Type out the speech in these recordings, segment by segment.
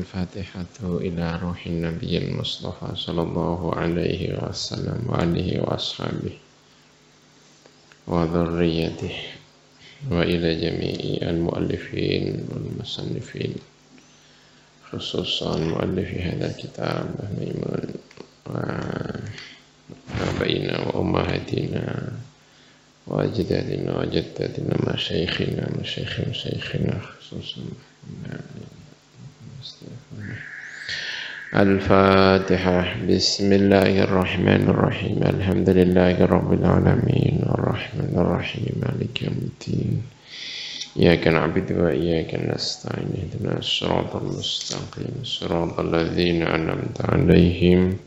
الفاتحة إلى روح النبي المصطفى صلى الله عليه وسلم وآله وأصحابه وذريته وإلى جميع المؤلفين والمصنفين خصوصا مؤلف هذا الكتاب ميمون وآبائنا وأمهاتنا وأجدادنا وجداتنا مشايخنا مشايخنا خصوصا الفاتحة. بسم الله الرحمن الرحيم. الحمد لله رب العالمين الرحمن الرحيم مالك يوم الدين إياك نعبد وإياك نستعين اهدنا الصراط المستقيم صراط الذين أنعمت عليهم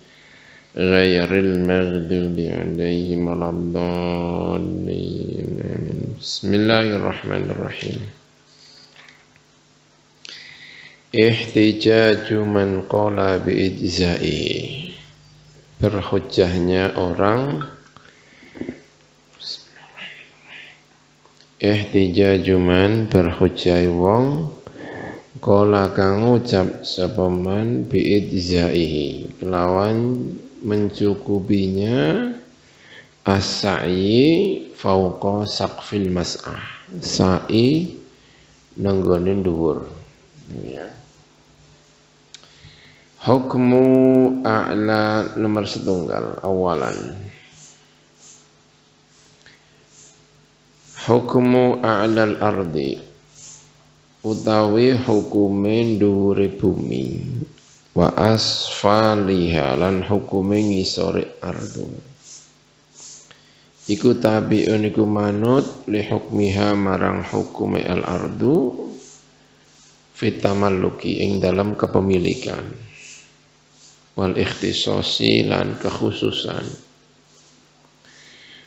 غير المغضوب عليهم ولا الضالين. بسم الله الرحمن الرحيم. Ihtijaju man qala biijza'i, berhujjahnya orang. Ihtijaju man, berhujjah wong qala kang ngucap sapa man biijza'ihi, kelawan mencukupinya as-sa'i fauqa saqfil mas'ah, sa'i nanggone dhuwur ya. Hukmu a'la nomor setunggal awalan. Hukmu a'lal ardi, utawi hukume dhuwure bumi, wa asfaliha lan hukume ngisore ardu. Iku tabi'un iku manut li hukmiha marang hukume al ardu fitamalluki ing dalam kepemilikan, wal ikhtisasi lan kekhususan,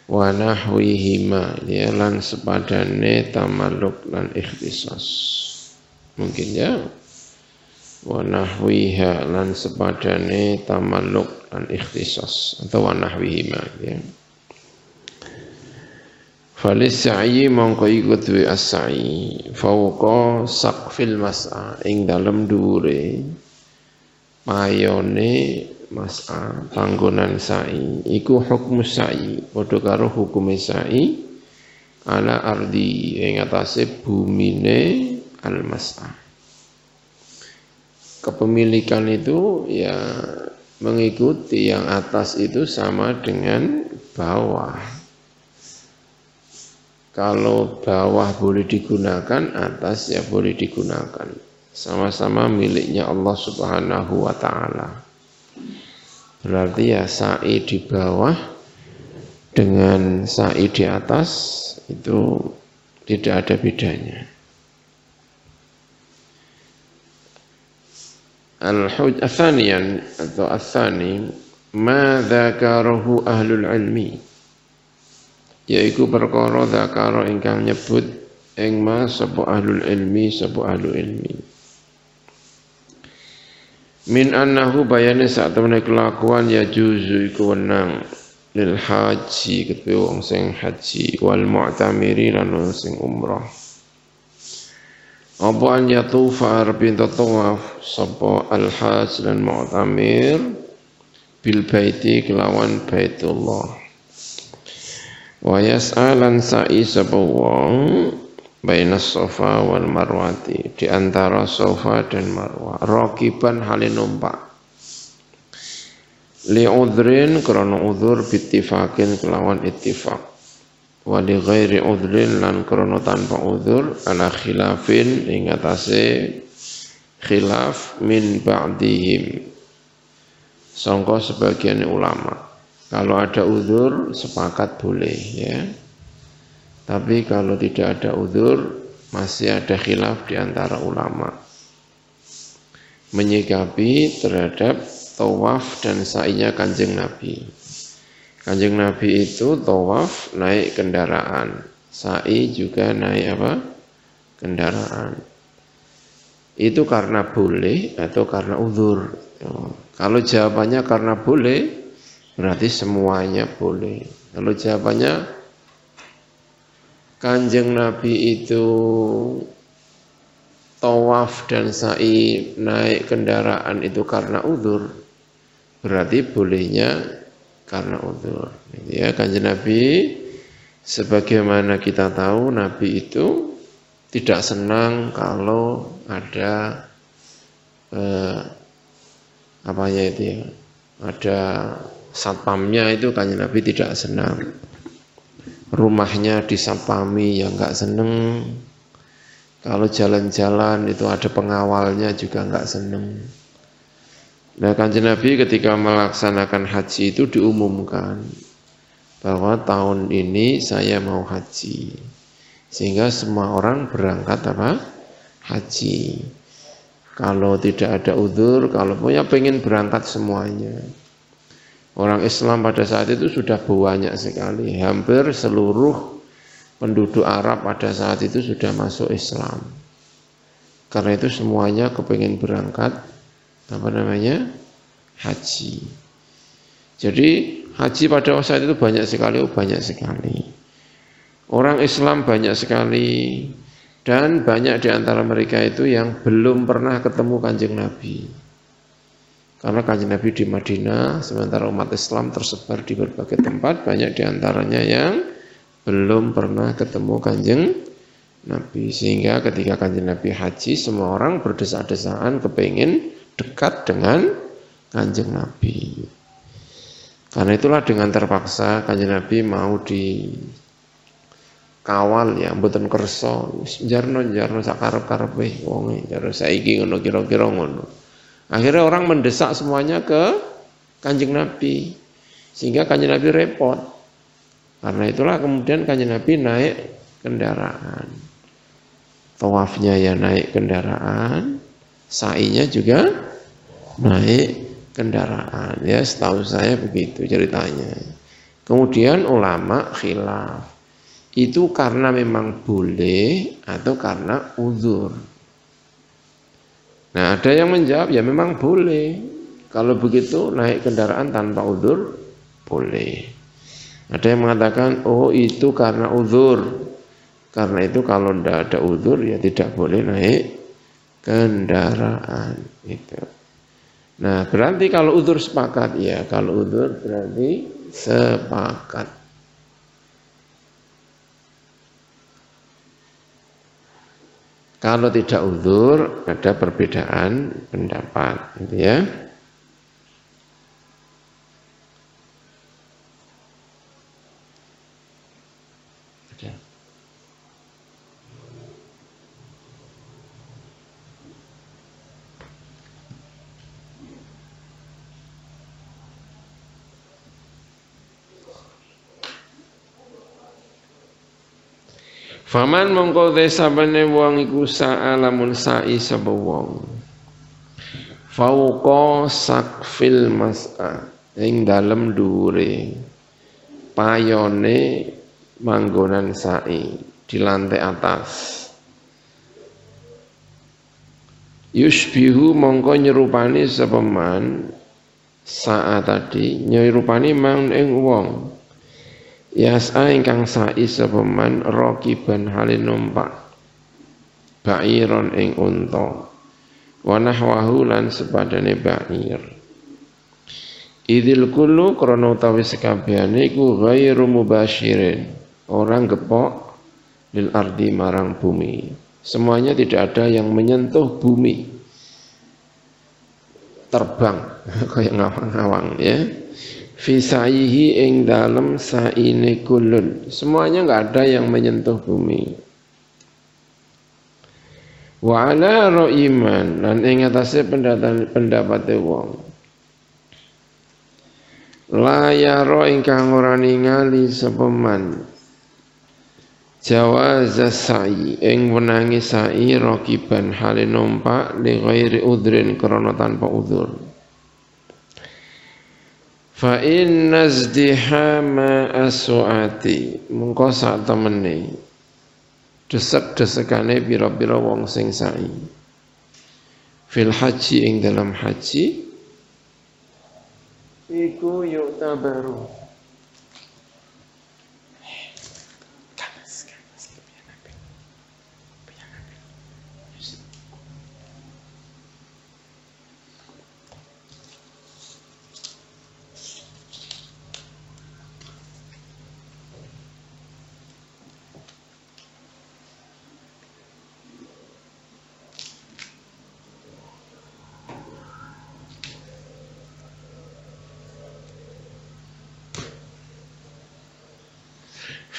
wa nahwihima ya lan sepadane tamalluk lan ikhtisas. Mungkin ya wa nahwiha lan sepadane tamalluk lan ikhtisas atau wa nahwihima ya. Falis sa'i mongko iku duwe as-sa'i fauqa saqfil mas'a ing dalem dhuwure payone mas'a panggonan sa'i iku hukmu sa'i padha karo hukume sa'i ala ardi ing atase bumine al mas'a. Kepemilikan itu ya mengikuti yang atas itu sama dengan bawah. Kalau bawah boleh digunakan, atas ya boleh digunakan. Sama-sama miliknya Allah Subhanahu wa ta'ala. Berarti ya sa'i di bawah dengan sa'i di atas itu tidak ada bedanya. Al-thaniyan atau al-thani ma dzakarahu ahlul ilmi, yaiku perkara dzakara ingkang nyebut ing ma sapa ahlul ilmi sapa ahlul ilmi min annahu bayane sak temene kelakuan ya juzu iku wenang lil haji kedue wong sing haji wal mu'tamiri lan wong sing umrah apa an yatufa arbi tawaf sapa al hajj lan mu'tamir bil baiti kelawan baitullah wa yas'alan sa'i sapa wong baina Safa wal Marwati di antara Safa dan Marwah raqiban hale numpak li udhrin krana udhur bittifaqin kelawan ittifaq wa li ghairi udhrin lan krana tanpa udhur ala khilafin ing atase khilaf min ba'dihim sangka sebagian ulama. Kalau ada uzur sepakat boleh ya. Tapi kalau tidak ada uzur masih ada khilaf di antara ulama menyikapi terhadap tawaf dan sa'inya Kanjeng Nabi. Kanjeng Nabi itu tawaf naik kendaraan, sa'i juga naik apa? Kendaraan. Itu karena boleh atau karena uzur? Kalau jawabannya karena boleh, berarti semuanya boleh. Kalau jawabannya Kanjeng Nabi itu tawaf dan sa'i naik kendaraan itu karena udzur, berarti bolehnya karena udzur. Ya, Kanjeng Nabi sebagaimana kita tahu Nabi itu tidak senang kalau ada apanya itu ya, ada satpamnya itu Kanjeng Nabi tidak senang. Rumahnya disatpami yang enggak seneng. Kalau jalan-jalan itu ada pengawalnya juga enggak seneng. Nah, Kanjeng Nabi ketika melaksanakan haji itu diumumkan bahwa tahun ini saya mau haji. Sehingga semua orang berangkat apa? Haji. Kalau tidak ada udzur, kalau punya pengen berangkat semuanya. Orang Islam pada saat itu sudah banyak sekali, hampir seluruh penduduk Arab pada saat itu sudah masuk Islam. Karena itu semuanya kepengen berangkat haji. Jadi haji pada saat itu banyak sekali. Orang Islam banyak sekali dan banyak di antara mereka itu yang belum pernah ketemu Kanjeng Nabi. Karena Kanjeng Nabi di Madinah, sementara umat Islam tersebar di berbagai tempat, banyak di antaranya yang belum pernah ketemu Kanjeng Nabi. Sehingga ketika Kanjeng Nabi haji, semua orang berdesak-desakan kepingin dekat dengan Kanjeng Nabi. Karena itulah dengan terpaksa Kanjeng Nabi mau dikawal ya, mboten kersa, jarno sakarep-karepe wonge, jare saiki ngono kira-kira ngono. Akhirnya orang mendesak semuanya ke Kanjeng Nabi. Sehingga Kanjeng Nabi repot. Karena itulah kemudian Kanjeng Nabi naik kendaraan. Tawafnya ya naik kendaraan. Sa'inya juga naik kendaraan. Ya, setahu saya begitu ceritanya. Kemudian ulama khilaf. Itu karena memang boleh atau karena uzur. Nah, ada yang menjawab ya memang boleh. Kalau begitu naik kendaraan tanpa uzur boleh. Ada yang mengatakan oh itu karena uzur. Karena itu kalau tidak ada uzur ya tidak boleh naik kendaraan itu. Nah, berarti kalau uzur sepakat ya, kalau uzur berarti sepakat. Kalau tidak uzur ada perbedaan pendapat, gitu ya. Faman mongko desabane wong iku sa'alamun sa'i sapa wong. Fauqa sakfil mas'a ing dalem dhuwure payone manggonan sa'i di lantai atas. Yushbihu mongko nyerupani sapa man sa'a tadi nyerupani man ing wong. Yas'a ingkang sa'i sapa man raqiban halin numpak ba'iron ing unta wa nahwahu lan sepadane ba'ir. Idzil kullu krana utawi sekabehane iku ghairu mubasyirin, orang gepok lil ardi marang bumi. Semuanya tidak ada yang menyentuh bumi. Terbang kayak ngawang-ngawang ya. Fi sa'ihi ing dalem sa'ine kullun. Semuanya enggak ada yang menyentuh bumi. Wa ala ra'iman lan ing atase pendapate wong. La yara ingkang ora ningali sapa man. Jawaz sa'i ing wenangi sa'i raqiban hale numpak li ghairi udhrin krana tanpa udzur. Fa inna zdihama as-su'ati mengko sak temene desek-desekane pira-pira wong sing sa'i fil haji ing dalam haji iku yu'tabaru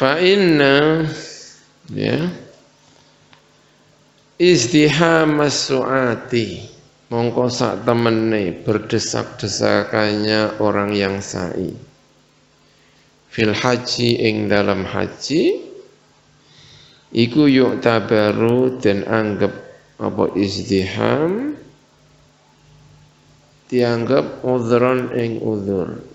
Fa inna ya izdihamas su'ati mongko sak temene berdesak-desakannya orang yang sa'i fil haji ing dalam haji iku yu'tabaru dan anggap apa izdiham dianggap udhron ing udhur.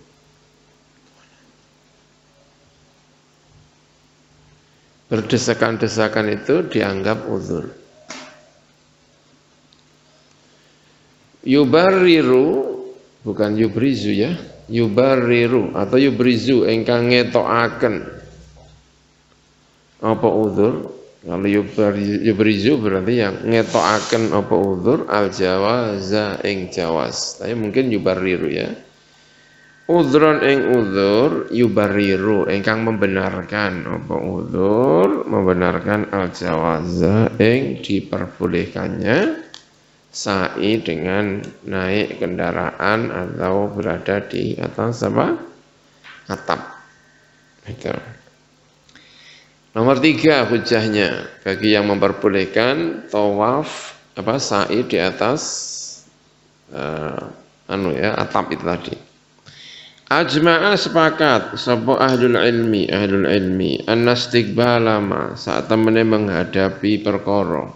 Berdesakan-desakan itu dianggap udhur. Yubarriru bukan yubrizu ya, yubarriru atau yubrizu ingkang ngetokaken apa udhur. Kalau yubrizu berarti yang ngetokaken apa udhur al jawaza ing jawaz. Tapi mungkin yubarriru ya. Udhron ing udhur yubarriru ingkang membenarkan apa udhur, membenarkan al jawaza ing diperbolehkannya sa'i dengan naik kendaraan atau berada di atas apa? Atap. Itu. Nomor 3 hujahnya bagi yang memperbolehkan tawaf apa sa'i di atas atap itu tadi. Ajma'a sepakat sapa ahlul ilmi annastiqbala ma saat temene menghadapi perkara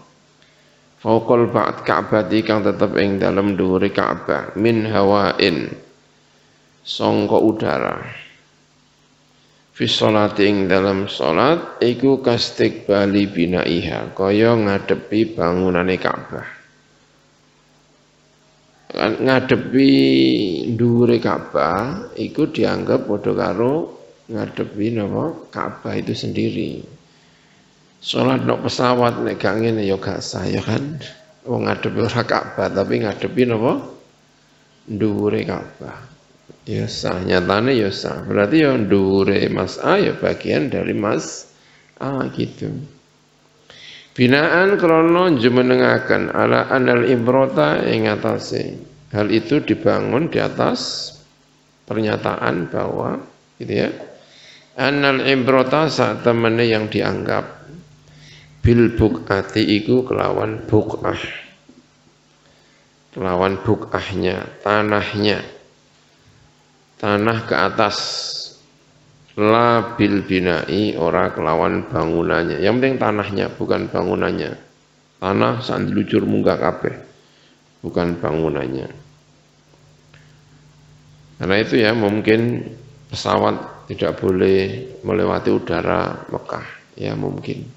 fauqal ba'd Ka'bati kang tetep ing dalem dhuwure Ka'bah min hawain sangka udara fi sholati ing dalam salat iku kastiqbali binaiha kaya ngadepi bangunane Ka'bah. Ngadepi dhuwure Ka'bah iku dianggap padha karo ngadepi napa Ka'bah itu sendiri. Salat nek pesawat nek gak ngene ya gak sah ya kan. Wong ngadepi ora Ka'bah tapi ngadepi napa dhuwure Ka'bah. Ya sah nyatane ya sah. Berarti ya dhuwure Mas A ya bagian dari Mas A gitu. Binaan krana jumenengaken ala anal ibrata ing atase hal itu dibangun di atas pernyataan bahwa gitu ya anal ibrata saat temene yang dianggap bil buqati iku kelawan buk'ahnya tanah ke atas la bil binai ora kelawan bangunannya. Yang penting tanahnya bukan bangunannya. Tanah sak dilucur munggah kabeh. Bukan bangunannya. Karena itu ya mungkin pesawat tidak boleh melewati udara Mekah. Ya mungkin.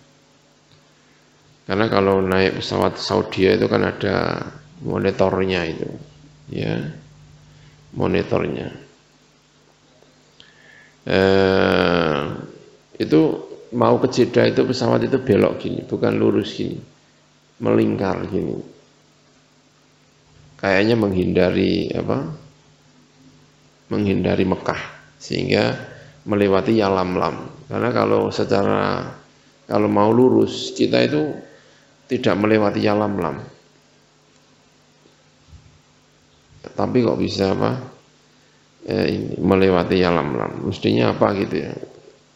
Karena kalau naik pesawat Saudi itu kan ada monitornya itu. Ya. Monitornya. Itu mau ke Jeddah itu pesawat itu belok gini, bukan lurus gini, melingkar gini. Kayaknya menghindari Mekah sehingga melewati Yalamlam. Karena kalau mau lurus kita itu tidak melewati Yalamlam. Tapi kok bisa melewati Yalamlam, mestinya apa gitu ya,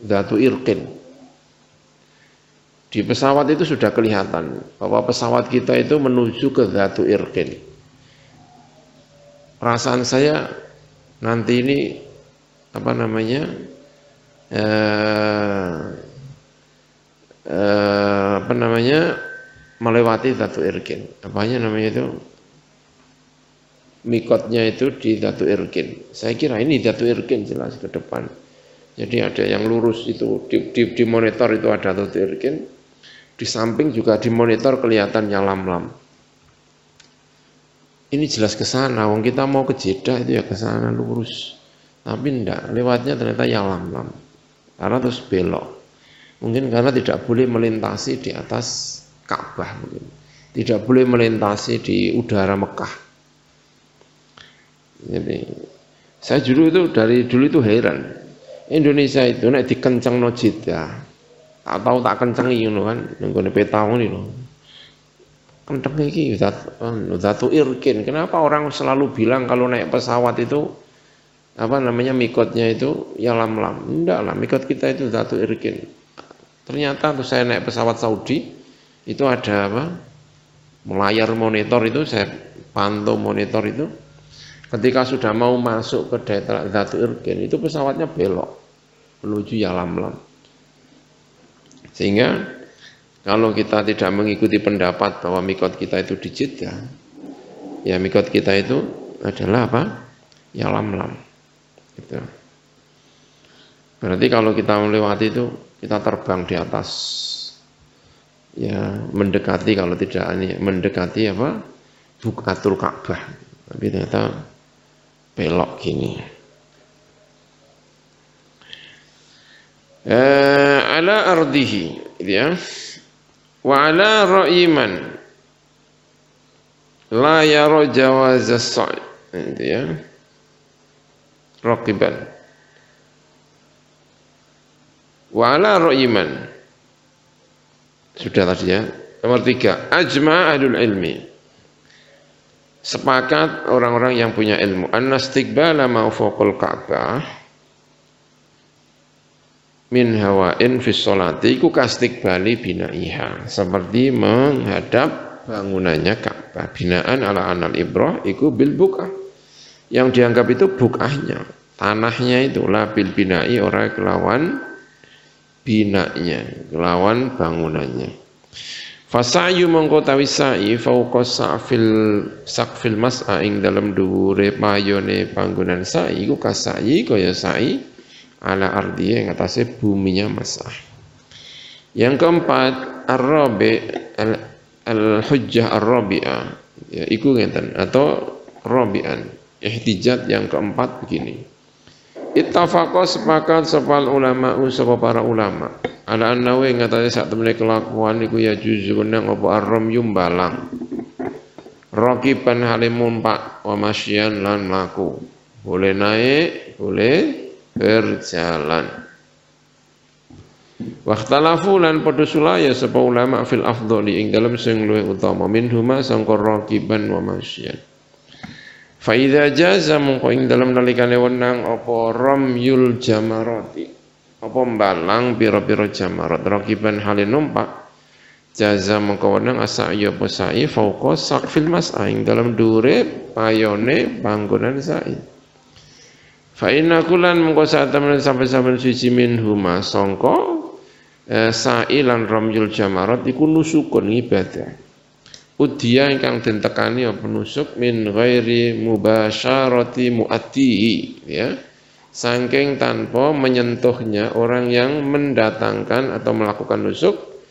Dzatu Irqin. Di pesawat itu sudah kelihatan bahwa pesawat kita itu menuju ke Dzatu Irqin. Perasaan saya nanti ini melewati Dzatu Irqin. Apanya namanya itu? Mikotnya itu di Dzatu Irqin. Saya kira ini Dzatu Irqin jelas ke depan. Jadi ada yang lurus itu di monitor itu ada Dzatu Irqin. Di samping juga di monitor kelihatan Yalamlam. Ini jelas ke sana. Wong kita mau ke Jeddah itu ya ke sana lurus. Tapi enggak, lewatnya ternyata Yalamlam. Karena terus belok. Mungkin karena tidak boleh melintasi di atas Ka'bah mungkin. Tidak boleh melintasi di udara Mekah. Jadi saya dari dulu itu heran. Indonesia itu nek dikencengno Jeddah, tak tahu tak kencengi ngono kan, nggone peta ngono lho. Kenceng iki Dzatu Irqin. Kenapa orang selalu bilang kalau naik pesawat itu apa namanya mikotnya itu ya lam-lam. Enggak lah, mikot kita itu Dzatu Irkin. Ternyata tuh saya naik pesawat Saudi itu ada apa? Layar monitor itu saya pantau monitor itu. Ketika sudah mau masuk ke daerah Dzatu Irkin itu pesawatnya belok menuju ya lam-lam. Sehingga kalau kita tidak mengikuti pendapat bahwa mikot kita itu di Jeddah, ya mikot kita itu adalah apa? Ya lam-lam. Gitu. Berarti kalau kita melewati itu kita terbang di atas, ya mendekati kalau tidak ini mendekati apa? Buqatul Ka'bah. Tapi ternyata belok gini. Ala ardihi, gitu ya. Wa ala ra'iman la yara jawaz as-sa'i, gitu ya. Raqiban. Wa ala ra'iman. Sudah tadi ya. Nomor 3, ajma' ahlul ilmi. Sepakat orang-orang yang punya ilmu anna istiqbala ma fawqal Ka'bah min hawain fi sholati iku kastiqbali binaiha, seperti menghadap bangunannya Ka'bah. Binaan ala anal ibrah iku bil buqah, yang dianggap itu bukahnya, tanahnya itu la bil binai, ora kelawan binanya, kelawan bangunannya. Fasayu mengkotawi sa'i fauqa saqfil mas'a ing dalam dhuwure payone panggonan sa'i iku kasa'i kaya sa'i ala ardi yang atasnya buminya mas'ah. Yang keempat ar-rabi al-hujjah ar-rabi'ah, ya iku ngeten atau rabi'an. Ihtijat yang keempat begini. Ittafaqa sepakat sepal ulama sapa para ulama ala annahu ngatasi sak temene kelakuan iku ya juzu nang apa arrom yumbalang raqiban halim mumpak wa masyian lan mlaku, boleh naik boleh berjalan. Wakhtalafu lan padha sulaya sapa ulama fil afdhali ing dalem sing luwih utama minhuma sangka raqiban wa masyian. Fa idza jaza mongko ing dalem nalikane wenang apa ramyul jamarati, apa mbalang pira-pira jamarat raqiban halin numpak, jaza mongko wenang asa'ya apa sa'i fauqa saqfil mas'a ing dalem dhuwure payone panggonan sa'i. Fa inna kullan mongko sak temen sampai-sampai siji minhuma sangka sa'i lan ramyul jamarat iku nusukun ibadah. Udia ingkang den tekani apa nusuk min ghairi mubasyarati mu'attihi, ya. Saking tanpa menyentuhnya orang yang mendatangkan atau melakukan nusuk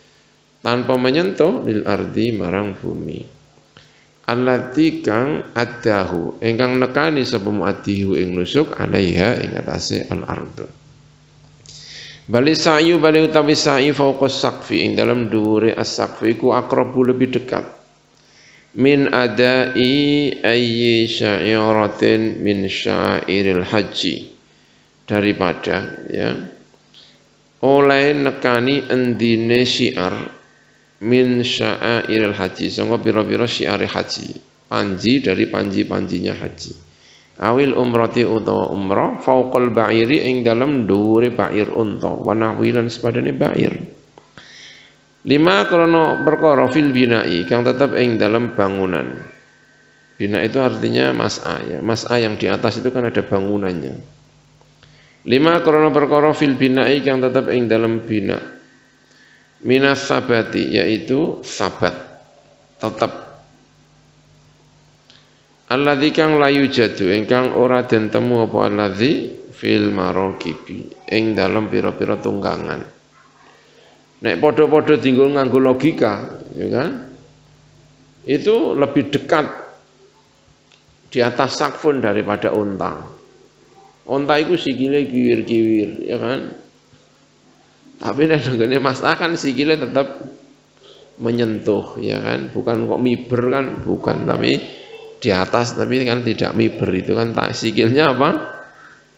tanpa menyentuh lil ardi marang bumi. Allati kang addahu ingkang nekani sapa mu'attihu ing nusuk alaiha ing atase al ardu. Bali sa'yu bali utawi sa'i fauqa saqfi ing dalam dhuwure as-saqfi iku aqrabu lebih dekat min adai ayyi syairatin min syairil haji, daripada ya oleh nekani endine syiar min syairil haji, sangka pira-pira syiar haji, panji dari panji-panjinya haji. Awil umrati utawa umrah fauqal ba'iri ing dalam dhuwure ba'ir unta wa nahwi lan sepadane ba'ir. 5 krono perkara fil bina'i kang tetap ing dalam bangunan. Bina itu artinya mas'a, ya. Mas'a yang di atas itu kan ada bangunannya. 5 krono perkara fil bina'i kang tetap ing dalam bina. Minas sabati, yaitu sabat, tetap. Alladzi kang layu jadu ingkang ora den temu apa alladzi fil maraqibi ing dalam pira-pira tunggangan. Nek podo-podo tinggal nganggo logika, ya kan? Itu lebih dekat di atas sakfun daripada unta. Unta itu sikile kiwir-kiwir, ya kan? Tapi nek nggone mas'ah kan sikile tetap menyentuh, ya kan? Bukan kok miber kan, bukan, tapi di atas, tapi kan tidak miber, itu kan tak sikilnya apa?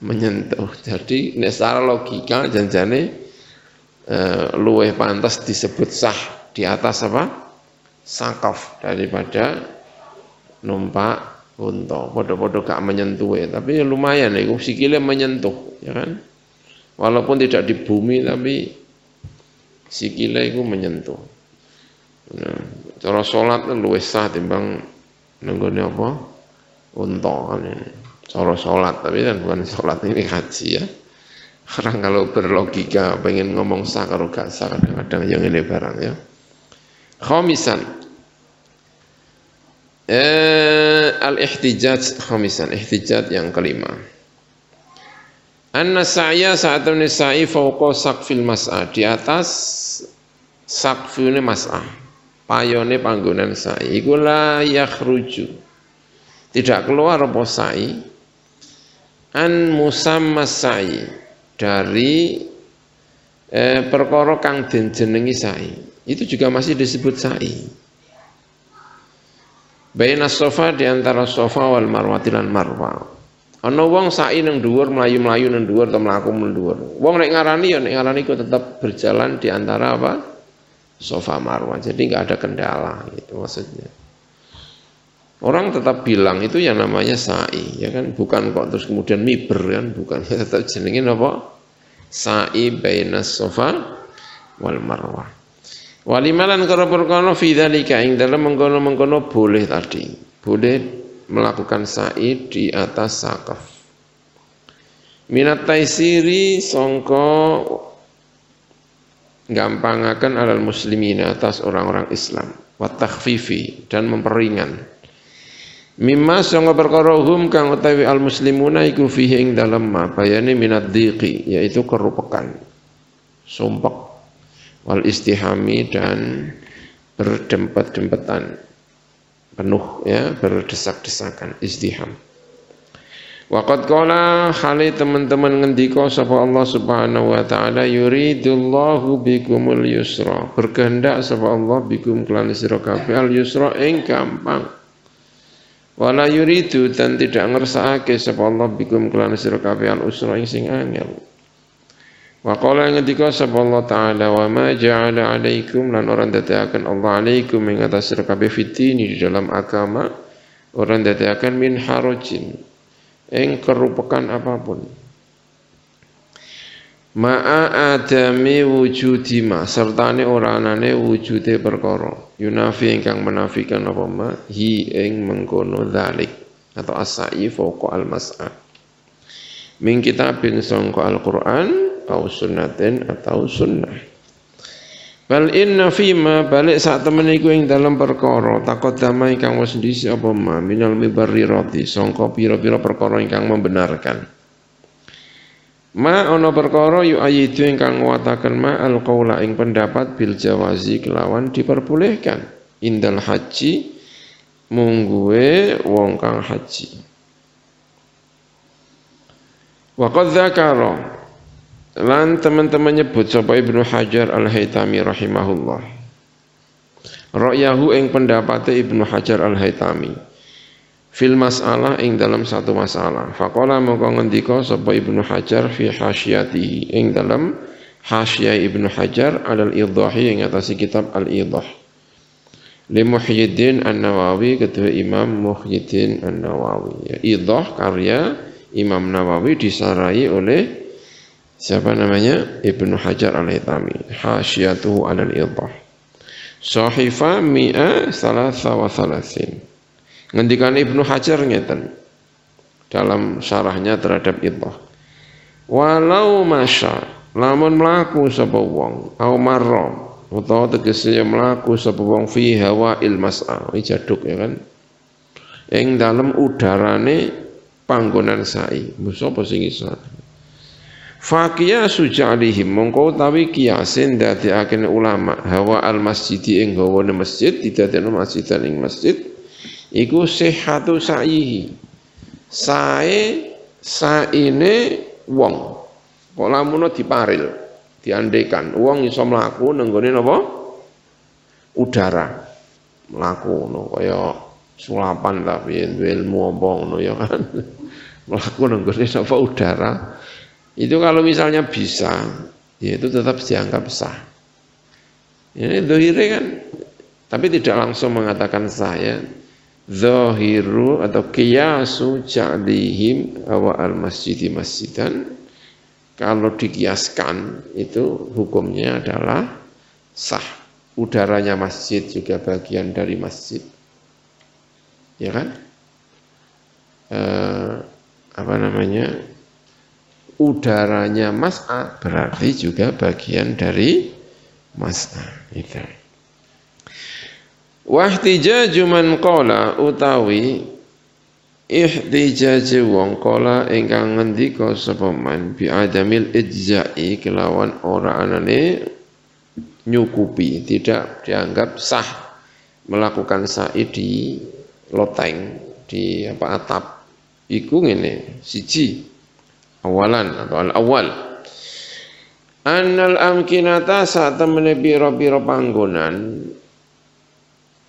Menyentuh. Jadi nek secara logika janjane luweh pantas disebut sah di atas apa? Sakaf daripada numpak unta, podo-podo gak menyentuh ya, tapi ya lumayan ya, sikilnya menyentuh, ya kan? Walaupun tidak di bumi tapi sikilnya itu menyentuh. Nah, cara sholat luwih sah timbang nenggone apa? Unta kan ini. Cara sholat, tapi kan bukan sholat ini haji ya. Orang kalau berlogika pengen ngomong sah kalau gak sah kadang-kadang yang ini barang ya. Khamisan al-ihtijaj khamisan, ihtijaj yang kelima. Anna sa'ya sa'atun sa'i fawqa saqfil mas'ah, di atas saqfune mas'ah, payone panggonan sa'i iku la yakhruju, tidak keluar apa sa'i an musamma sa'i, dari perkara kang den jenengi sa'i, itu juga masih disebut sa'i. Baina sofa, di antara sofa wal marwah lan marwah. Ana wong sa'i nang dhuwur, mlayu-mlayu nang dhuwur atau mlaku nang dhuwur. Wong nek ngarani ya nek ngarani ku tetap berjalan di antara apa? Sofa marwah. Jadi enggak ada kendala gitu maksudnya. Orang tetap bilang itu yang namanya sa'i, ya kan? Bukan kok terus kemudian miber kan, bukan. Tetap jenengin apa? Sa'i baina sofa wal marwah. Walimalan karo perkara fi dzalika, ing dalem mengkono-mengkono boleh tadi, boleh melakukan sa'i di atas saqaf. Minat taisiri sangka gampangaken alal muslimin, atas orang-orang Islam, wa takhfifi, dan memperingan. Mimma sangka perkara hum kang utawi al muslimuna iku fihi ing dalem ma bayane minat dhiqi, yaitu kerupekan, sumpek, wal istihami, dan berdempet-dempetan penuh ya, berdesak-desakan, istiham. Waqad qala, hale teman-teman ngendika sapa Allah Subhanahu wa taala, yuridullahu bikumul yusra, berkehendak sapa Allah bikum kelan sira kabeh al yusra ing gampang. Wala yuridu, dan tidak ngersakake sapa Allah bikum kelan sira kabeh al usra ing sing angel. Wa qala ngendika sapa Allah taala, wa ma ja'ala 'alaikum, lan ora ndadekaken Allah 'alaikum ing atas sira kabeh fitini, di dalam agama ora ndadekaken min harajin ing kerupekan apapun. Ma'a adami wujudi ma, sertane ora anane wujude perkara, yunafi ingkang menafikan apa ma hi ing mengkono dzalik atau as-sa'i fawqa al-mas'a min kitabin sangka Al-Qur'an atau sunnatin atau sunnah. Bal inna fima, balik saat temen iku ing dalam perkara taqaddama ingkang wis dhisik apa ma minal mibarrirati, sangka pira-pira perkara ingkang membenarkan. Ma ana perkara yu ayidu ingkang nguwataken ma al-qaula ing pendapat bil jawazi kelawan diperbolehkan indal haji mungguwe wong kang haji. Wa qad dzakara, lan teman-teman nyebut sapa Ibnu Hajar Al-Haytami rahimahullah, ra'yahu ing pendapate Ibnu Hajar Al-Haytami fil masalah ing dalam satu masalah. Faqala mongko ngendika sapa Ibnu Hajar fi hasyiyatihi ing dalam hasyiyah Ibnu Hajar alal idahi ing atas kitab Al-Idah li Muhyiddin An-Nawawi, kedua Imam Muhyiddin An-Nawawi ya, idah karya Imam Nawawi disarai oleh siapa namanya? Ibnu Hajar Al-Haytami, hasyiyatuhu alal idah sahifa mi'a salasa wa salasin. Ngendikan Ibnu Hajar ngeten dalam syarahnya terhadap idah, walau masya, lamun melaku sapa wong, au marra, utawa tegese melaku sapa wong fi hawail mas'a, jaduk ya kan, ing dalem udarane panggonan sa'i, sapa sing iso. Faqiya sujalihim, mongko utawi kiasin dadekake ulama hawa al masjidi ing gawane masjid, didadekno masjidan ing masjid iku sihhatu sa'ihi, saine wong kok lamun diparil, diandekan wong iso mlaku nang gone napa udara, mlaku ngono kaya sulapan tapi ilmu apa ngono ya kan, mlaku nang gone napa udara. Itu kalau misalnya bisa, ya itu tetap dianggap sah. Ini dohire kan, tapi tidak langsung mengatakan sah ya. zahiru atau qiyasu ja'lihim awa al-masjidi masjidan, kalau dikiaskan itu hukumnya adalah sah. Udaranya masjid juga bagian dari masjid, ya kan? Udaranya mas'ah berarti juga bagian dari mas'ah. Itu. Wahtijaju man qala utawi ihtijaju wong qala ingkang ngendika sapa man bi adamil ijza'i kelawan ora anane nyukupi, tidak dianggap sah melakukan sa'i di loteng, di atap. Iku ngene, siji awalan atau al-awwal annal amkinata saat temene pira-pira panggonan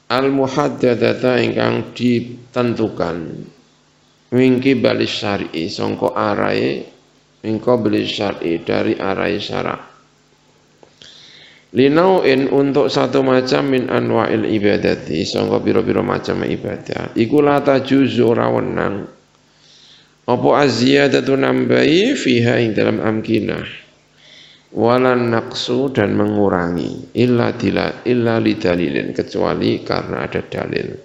al-muhaddadata ingkang ditentukan mingki bali syar'i sangka arahe mingko bali syar'i dari arahe syarak linauin untuk satu macam min anwa'il ibadati sangka pira-pira macam ibadah iku la tajuzu ora wenang apa aziyadatu nambahi fiha ing dalam amkinah walan naqsu dan mengurangi illa lidalilin kecuali karena ada dalil.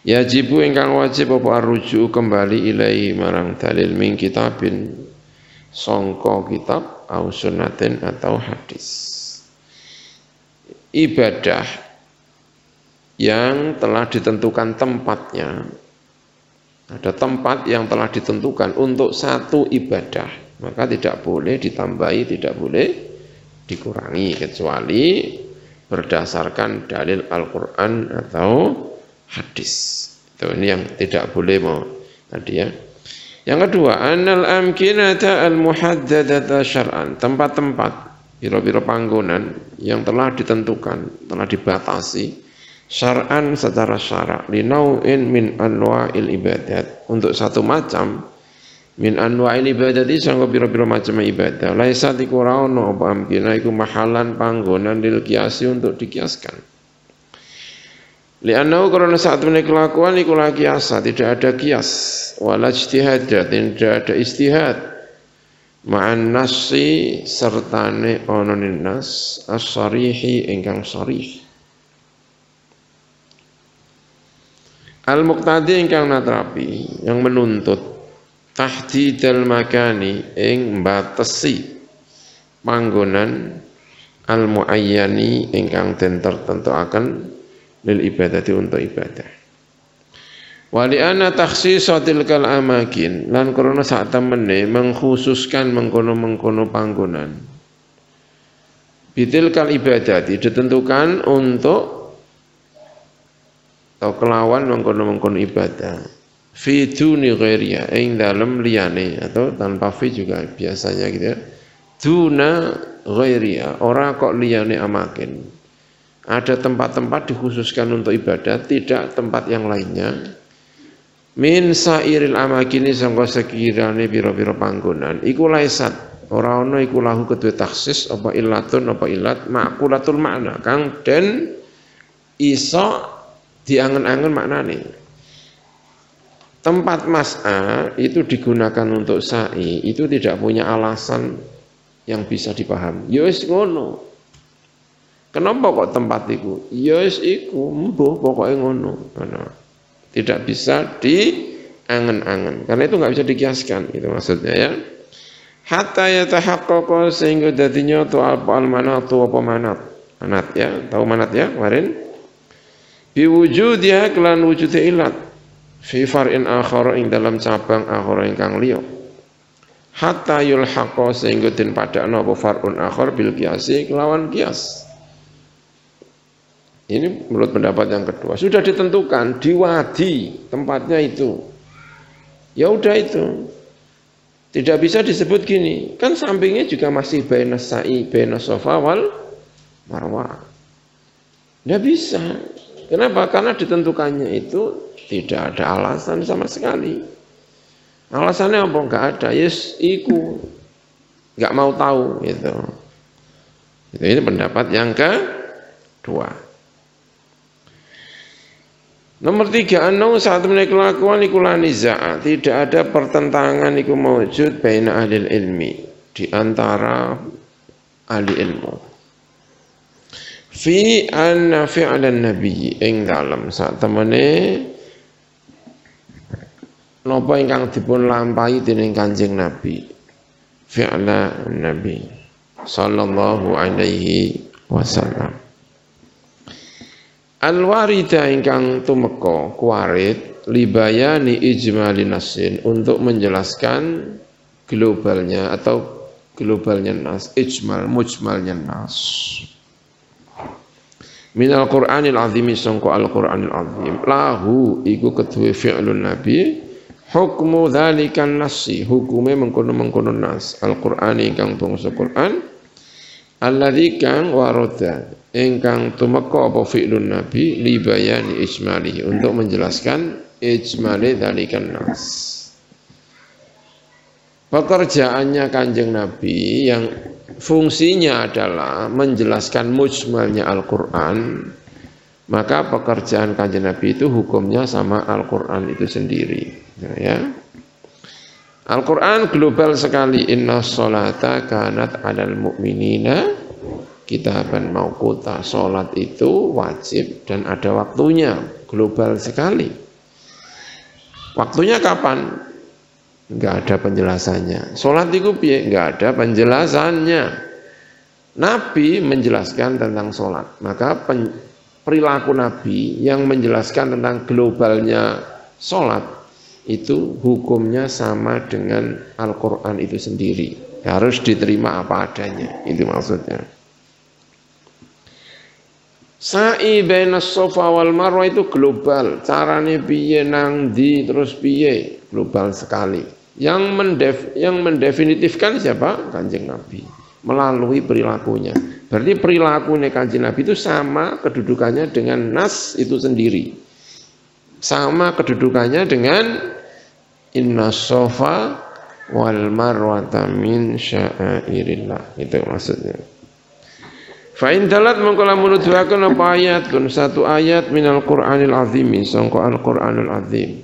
Yajibu ingkang wajib apa arruju kembali ilaihi marang dalil min kitabin sangka kitab au sunnatin atau hadis. Ibadah yang telah ditentukan tempatnya, ada tempat yang telah ditentukan untuk satu ibadah, maka tidak boleh ditambahi, tidak boleh dikurangi kecuali berdasarkan dalil Al-Quran atau hadis. Itu ini yang tidak boleh mau tadi ya. Yang kedua, annal amkinata al-muhaddadata syar'an, tempat-tempat biro-biro panggonan yang telah ditentukan, telah dibatasi syar'an secara syarak linau'in min anwa'il ibadat, untuk satu macam min anwa'il ibadati sangka pira-pira macam ibadah laisa tikura ono apa amkina iku mahalan panggonan lil kiasi untuk dikiaskan li'annahu karena saat ini kelakuan iku la kiasa, tidak ada kias wala ijtihad, tidak ada istihad ma'an nasi sertane ono nas as-sarihi ingkang sarih al-muqtadi ingkang natrapi yang menuntut tahdidal makani ing batesi panggonan al muayyani ingkang den tertentuaken lil ibadati untuk ibadah. Wali anna takhsisatil kal amakin lan krana sak temene mengkhususkan mengkono-mengkono panggonan. Bitil kal ibadati ditentukan untuk atau kelawan mengkono-mengkono ibadah. Fi duni ghairiya ing dalam liyane atau tanpa fi juga biasanya gitu ya. Duna ghairiya, ora kok liyane amakin. Ada tempat-tempat dikhususkan untuk ibadah, tidak tempat yang lainnya. Min sairil amakini sangka sekirane pira-pira panggonan. Iku laisat, ora ana iku lahu kedue taksis apa illatun apa illat maqulatul makna kang den iso diangen-angen maknane. Tempat mas'a itu digunakan untuk sa'i itu tidak punya alasan yang bisa dipahami. Ya wis ngono. Kenapa kok tempat itu? Ya wis iku, mbuh pokoke ngono. Tidak bisa diangen-angen. Karena itu enggak bisa dikiaskan, itu maksudnya ya. Hatta yatahaqqaqa sehingga dadinya tu al-manatu apa manat. Manat ya, tahu manat ya kemarin? Biwujudiha kelan wujudnya ilat. Fi far'in akhara ing dalam cabang akhara ingkang liya hatta yulhaqa sehingga den padakno apa far'un akhar bil qiyasi kelawan qiyas. Ini menurut pendapat yang kedua, sudah ditentukan di wadi tempatnya itu, ya udah itu tidak bisa disebut gini kan sampingnya juga masih bainas sa'i bainas safa wal marwah, tidak bisa. Kenapa? Karena ditentukannya itu tidak ada alasan sama sekali. Alasannya apa? Enggak ada. Yes, iku enggak mau tahu gitu. Ini pendapat yang kedua. Nomor 3, anau saat menaik kelakuan iku la nizaa, tidak ada pertentangan iku mawujud baina ahli ilmi, di antara ahli ilmu. Fi anna fi'lan nabi ing dalem sak temene napa ingkang dipun lampahi dening Kanjeng Nabi. Fi'la nabi sallallahu alaihi wasallam. Al-warida ingkang tumeka kuwarit libayani ijmali nasin, untuk menjelaskan globalnya atau globalnya nas, ijmal mujmalnya nas. Minal Qur'anil azim, sangka Al-Qur'anil azim. Lahu iku kedue fi'lun nabi, hukmu dzalikan nasi, hukume mengkono-mengkono nas. Al-Qur'ani ingkang bangsa Qur'an, alladzi kang warada ingkang tumeka apa fi'lun nabi li bayani ijmalihi, untuk menjelaskan ijmali dzalikan nas. Pekerjaannya Kanjeng Nabi yang fungsinya adalah menjelaskan mujmalnya Al-Qur'an, maka pekerjaan Kanjeng Nabi itu hukumnya sama Al-Qur'an itu sendiri. Nah, ya. Al-Qur'an global sekali, inna sholata kanat 'alal mu'minina kitaban mauquta, salat itu wajib dan ada waktunya, global sekali. Waktunya kapan? Enggak ada penjelasannya. Salat itu piye? Enggak ada penjelasannya. Nabi menjelaskan tentang salat, maka perilaku Nabi yang menjelaskan tentang globalnya salat itu hukumnya sama dengan Al-Qur'an itu sendiri. Harus diterima apa adanya. Itu maksudnya. Sa'i bainas Safa wal Marwah itu global, carane piye nang ndi terus piye, global sekali. Yang mendefinitifkan siapa? Kanjeng Nabi melalui perilakunya. Berarti perilakunya Kanjeng Nabi itu sama kedudukannya dengan nas itu sendiri. Sama kedudukannya dengan inna Safa wal Marwata min sya'airillah. Itu maksudnya. Fa in dalat mongko lamun nuduhaken apa ayat kun satu ayat minal Qur'anil azim, sangka Al-Qur'anul azim.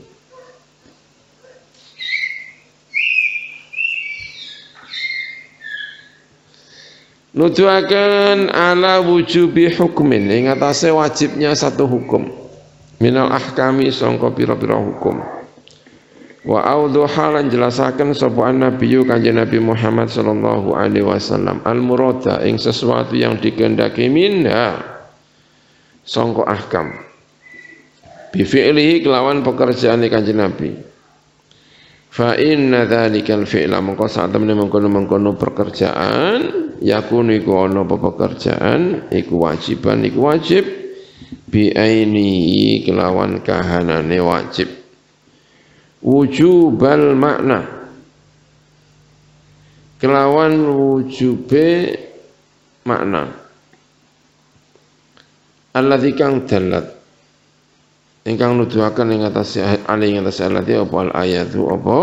Nuduhaken ala wujubi hukmin, ing atase wajibnya satu hukum. Minal ahkami, sangka pira-pira hukum. Wa awduha lan jelasaken sapa nabiyyu Kanjeng Nabi Muhammad sallallahu alaihi wasallam al murada ing sesuatu yang dikehendaki minha sangka ahkam bi fi'lihi kelawan pekerjaan Kanjeng Nabi. Fa inna dzalikal fi'la mongko sak temene mengkono-mengkono pekerjaan yakunu iku ana apa pekerjaan iku wajiban iku wajib bi aini kelawan kahanane wajib. Wujubal makna kelawan wujube makna alladzi kang dalat ingkang nuduhaken ing atase ali ing atase alladzi apa al ayatu apa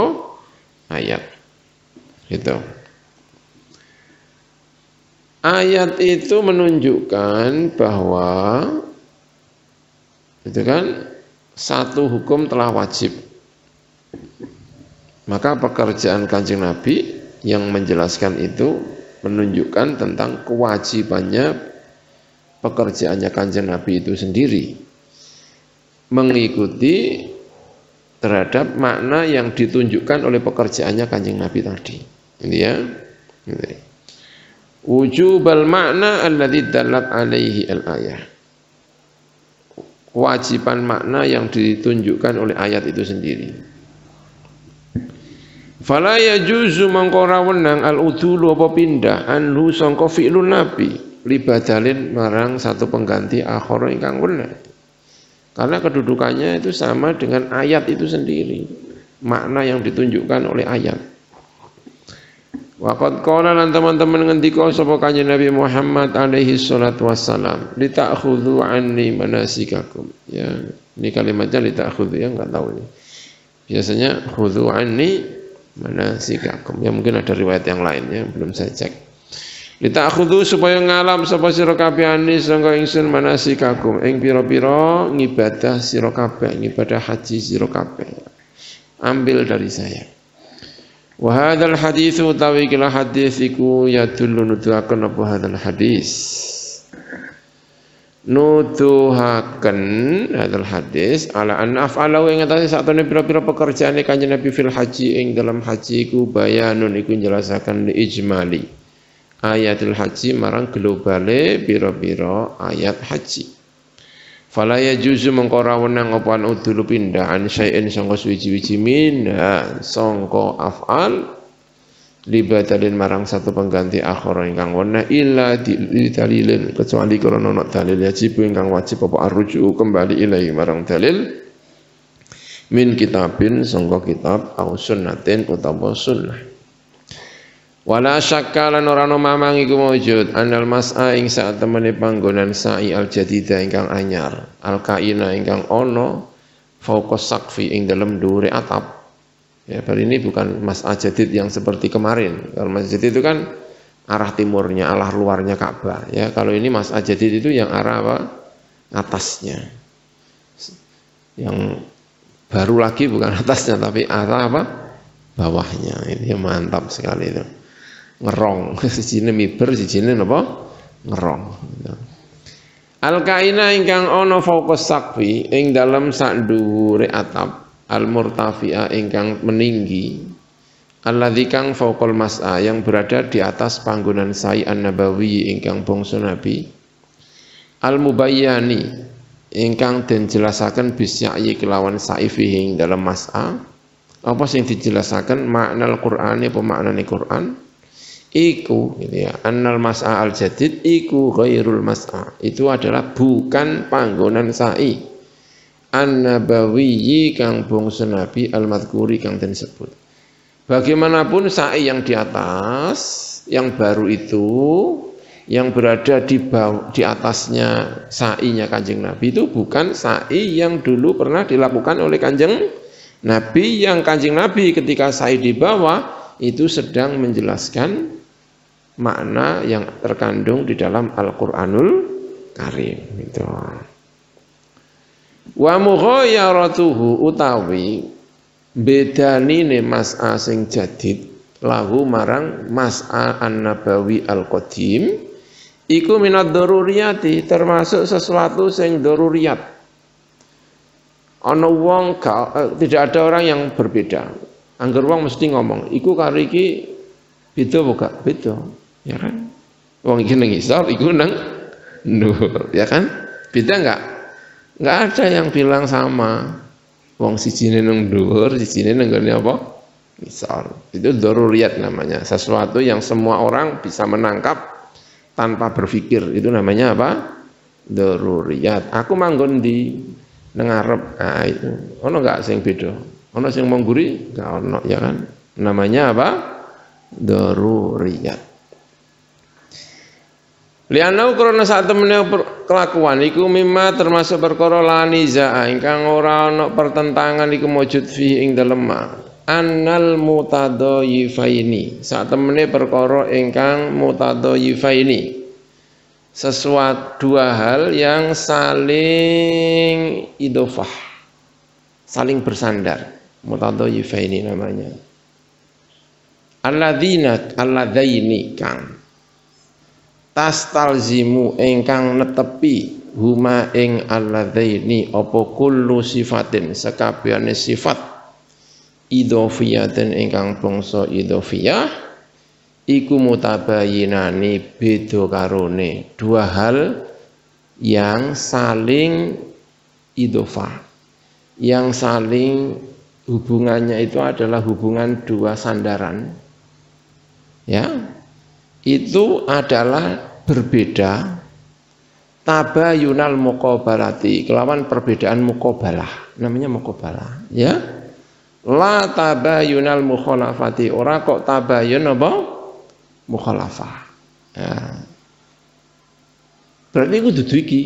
ayat itu. Ayat itu menunjukkan bahwa itu kan satu hukum telah wajib. Maka pekerjaan Kanjeng Nabi yang menjelaskan itu menunjukkan tentang kewajibannya pekerjaannya Kanjeng Nabi itu sendiri mengikuti terhadap makna yang ditunjukkan oleh pekerjaannya Kanjeng Nabi tadi. Ini ya. Ini. Wujubal makna alladzi dallat alaihi al-ayah. Kewajiban makna yang ditunjukkan oleh ayat itu sendiri. Fala yajuzu mangko ora wenang al-udulu apa pindah anhu sangka fi'lun nabi libadalin marang satu pengganti akhara ingkang wenang. Karena kedudukannya itu sama dengan ayat itu sendiri, makna yang ditunjukkan oleh ayat. Waqad qala lan teman-teman ngendika sapa Kanjeng Nabi Muhammad alaihi salatu wassalam, "Litakhudhu anni manasikakum." Ya, ini kalimatnya litakhudhu ya enggak tahu ini. Biasanya khudhu anni manasikakum. Ya mungkin ada riwayat yang lain ya, belum saya cek. Lita'khudhu supaya ngalam sapa sira kabehane sangka ingsun manasikakum ing pira-pira ngibadah sira kabeh, ngibadah haji sira kabeh. Ambil dari saya. Wa hadzal hadits utawi kila hadis iku yadullu nuduhaken apa hadzal hadis. Nuduhaken hadzal hadis ala an af'ala ing atase satune pira-pira pekerjaane Kanjeng Nabi fil haji ing dalam haji iku bayanun iku njelasaken li ijmali ayatul haji marang globale pira-pira ayat haji. Fala yajuzu mengkora wenang apa udul pindahan syai'in sangka suwi-wiji minha sangka af'al libadalin marang satu pengganti akhara ingkang weneh illa dalilin kecuali krana ana dalil wajib ingkang wajib apa arruju kembali ilahi marang dalil min kitabin sangka kitab au sunnatin utawa sunnah. Wala syakka lan ora ana mamang iku maujud anal mas'a ing saat temene panggonan sa'i al jadida ingkang anyar al kaina ingkang ana fauqa saqfi ing dalem dhuwure atap. Ya, kali ini bukan mas'a jadid yang seperti kemarin. Kalau mas'a jadid itu kan arah timurnya, arah luarnya Ka'bah. Ya, kalau ini mas'a jadid itu yang arah apa? Atasnya. Yang baru lagi bukan atasnya tapi arah apa? Bawahnya. Ini mantap sekali itu. Ngerong, sijine miber, sijine napa? Ngerong. Al-kaina ingkang ana fauqa saqfi ing dalem sak dhuwure atap, al-murtafi'a ingkang meninggi, alladzi kang fauqal mas'a yang berada di atas panggonan sa'i an-nabawi ingkang bangsa Nabi, al-mubayyani ingkang den jelasaken bisya'i kelawan sa'i fihi ing dalem mas'a. Apa sing dijelasaken makna Al-Qur'an apa maknane Qur'an? Iku gitu ya, annal mas'a al jadid iku ghairul mas'a, itu adalah bukan panggonan sa'i an-nabawiyyi kang bangsa Nabi al-madhkuri kang den sebut. Bagaimanapun sa'i yang di atas, yang baru itu, yang berada di atasnya sa'inya Kanjeng Nabi itu bukan sa'i yang dulu pernah dilakukan oleh Kanjeng Nabi, yang Kanjeng Nabi ketika sa'i di bawah itu sedang menjelaskan makna yang terkandung di dalam Al-Qur'anul Karim itu. Wa mughayaratuhu utawi bedanine mas'a sing jadid lahu marang mas'a an-nabawi al-qadim iku minad daruriyati, termasuk sesuatu sing daruriyat. Ana wong tidak ada orang yang berbeda. Angger wong mesti ngomong, iku karo iki beda apa gak? Beda. Ya kan? Wong iki nang isor, iku nang nur, ya kan? Beda enggak? Enggak ada yang bilang sama. Wong sijine nang dhuwur, sijine nang ngene apa? Isor. Itu daruriyat namanya. Sesuatu yang semua orang bisa menangkap tanpa berpikir. Itu namanya apa? Daruriyat. Aku manggon di nang ngarep. Nah, itu. Ono enggak sing beda? Ono sing mung guri? Enggak ono, ya kan? Namanya apa? Daruriyat. Lianau karena saat temene kelakuan iku mimma termasuk perkara laniza ingkang ora ana pertentangan iku mujud fi ing dalem annal mutadayifaini saat temene perkara ingkang mutadayifaini sesuatu dua hal yang saling idofah, saling bersandar, mutadayifaini namanya. Alladzaini kang tastalzimu ingkang netepi huma ing alladzaini apa kullu sifatin sakabehane sifat idhofiyatin ingkang bangsa idhofiyah iku mutabayinani beda karone dua hal yang saling idhofah, yang saling hubungannya itu adalah hubungan dua sandaran, ya, itu adalah berbeda tabayunal muqabalati kelawan perbedaan muqabalah, namanya muqabalah, ya. La tabayunal mukhalafati, ora kok tabayun apa mukhalafah, ya. Berarti itu dudu iki,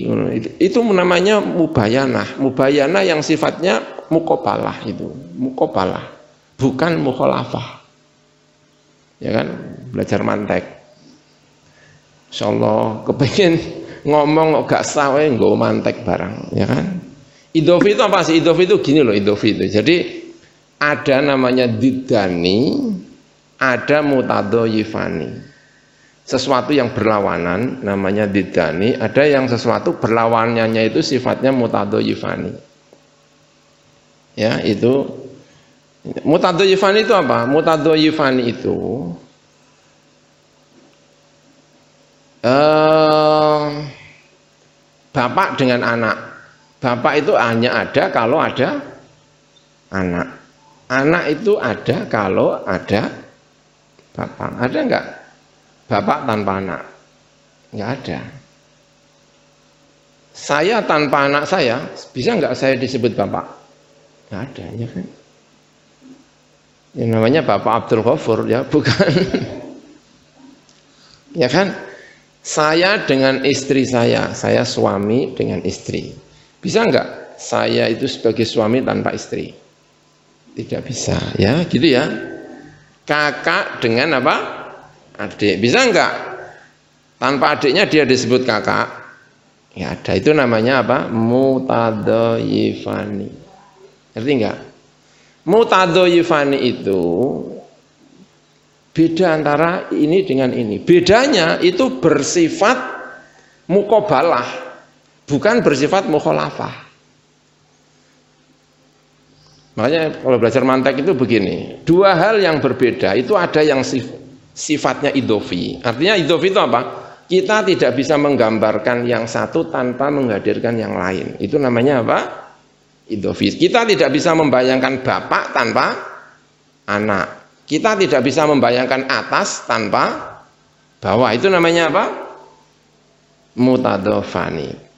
itu namanya mubayanah. Mubayanah yang sifatnya muqabalah, itu muqabalah, bukan mukhalafah, ya kan, belajar mantek. Insyaallah kepengen ngomong gak sah wae nggo mantek barang, ya kan? Idhofi itu apa sih? Idhofi itu gini loh, idhofi itu. Jadi ada namanya didani, ada mutadhoyifani. Sesuatu yang berlawanan namanya didani, ada yang sesuatu berlawanannya itu sifatnya mutadhoyifani. Ya, itu mutadhoyifani itu apa? Mutadhoyifani itu bapak dengan anak. Bapak itu hanya ada kalau ada anak. Anak itu ada kalau ada bapak. Ada enggak bapak tanpa anak? Enggak ada. Saya tanpa anak saya, bisa enggak saya disebut bapak? Enggak ada, ya kan? Yang namanya Bapak Abdul Ghafur, ya bukan. Ya kan? Saya dengan istri saya suami dengan istri. Bisa enggak saya itu sebagai suami tanpa istri? Tidak bisa, ya gitu ya. Kakak dengan apa? Adik. Bisa enggak tanpa adiknya dia disebut kakak? Ya ada, itu namanya apa? Mutadhoyifani. Ngerti enggak? Mutadhoyifani itu beda antara ini dengan ini. Bedanya itu bersifat muqabalah, bukan bersifat mukhalafah. Makanya kalau belajar mantek itu begini, dua hal yang berbeda itu ada yang sifatnya idhofi. Artinya idhofi itu apa? Kita tidak bisa menggambarkan yang satu tanpa menghadirkan yang lain. Itu namanya apa? Idhofi. Kita tidak bisa membayangkan bapak tanpa anak. Kita tidak bisa membayangkan atas tanpa bawah. Itu namanya apa? Mutadhofani.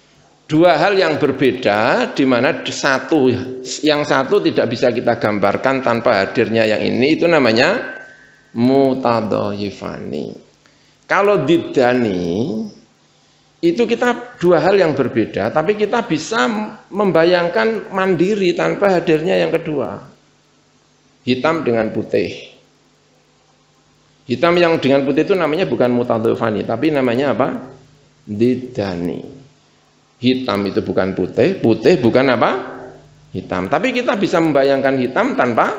Dua hal yang berbeda, di mana yang satu tidak bisa kita gambarkan tanpa hadirnya yang ini, itu namanya mutadhoyifani. Kalau didani itu kita dua hal yang berbeda, tapi kita bisa membayangkan mandiri tanpa hadirnya yang kedua. Hitam dengan putih. Hitam yang dengan putih itu namanya bukan mutadhoyifani, tapi namanya apa? Didani. Hitam itu bukan putih, putih bukan apa? Hitam. Tapi kita bisa membayangkan hitam tanpa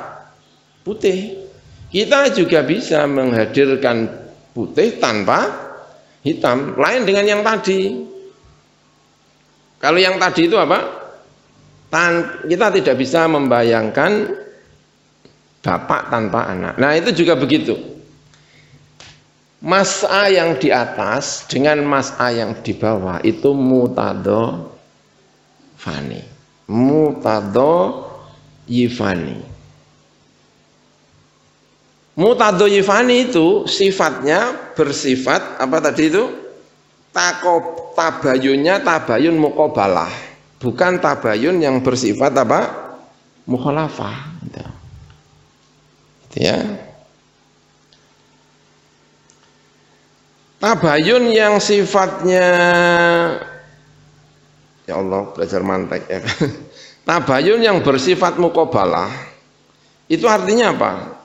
putih. Kita juga bisa menghadirkan putih tanpa hitam. Lain dengan yang tadi. Kalau yang tadi itu apa? Kita tidak bisa membayangkan bapak tanpa anak. Nah itu juga begitu. Mas'a yang di atas dengan mas'a yang di bawah itu mutadhofani. Mutadhoyifani. Mutadhoyifani itu sifatnya bersifat apa tadi itu? Tabayunnya tabayun muqabalah. Bukan tabayun yang bersifat apa? Mukhalafah. Gitu ya. Tabayun yang sifatnya, ya Allah belajar mantek ya. Tabayun yang bersifat muqabalah itu artinya apa?